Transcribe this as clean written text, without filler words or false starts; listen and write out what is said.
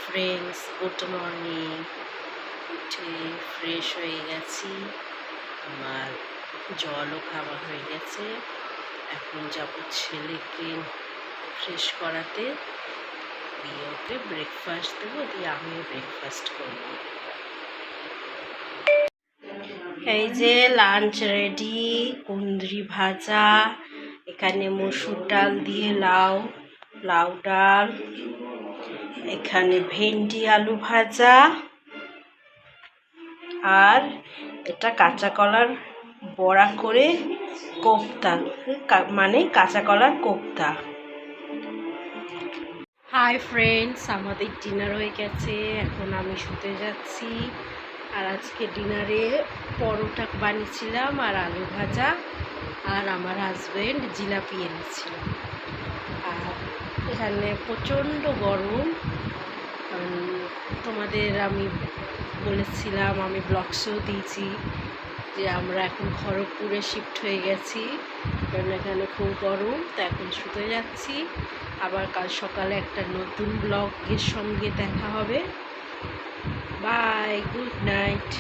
Friends, good morning. উঠে fresh হয়ে গেছি, আমার জলও খাওয়া হয়ে গেছে। এখন যাব ছেলেকে ফ্রেশ করাতে, দিয়ে ওকে ব্রেকফাস্ট দেবো, দিয়ে আমিও ব্রেকফাস্ট করব। এই যে লাঞ্চ রেডি, কুঁদরি ভাজা, এখানে মসুর ডাল দিয়ে লাউ ডাল, এখানে ভেন্ডি আলু ভাজা, আর এটা কাঁচা কলার বড়া করে কোপ্তা, মানে কাঁচা কলার কোপ্তা। হাই ফ্রেন্ডস, আমাদের ডিনার হয়ে গেছে, এখন আমি শুতে যাচ্ছি। আর আজকে ডিনারে পরোটা বানিয়েছিলাম আর আলু ভাজা, আর আমার হাজব্যান্ড জিলাপি এনেছিল। আর এখানে প্রচণ্ড গরম। তোমাদের আমি বলেছিলাম, আমি ব্লগসও দিয়েছি যে আমরা এখন খড়গপুরে শিফট হয়ে গেছি, কারণ এখানে খুব গরম। তো এখন শুতে যাচ্ছি, আবার কাল সকালে একটা নতুন ব্লগের সঙ্গে দেখা হবে। Bye, good night.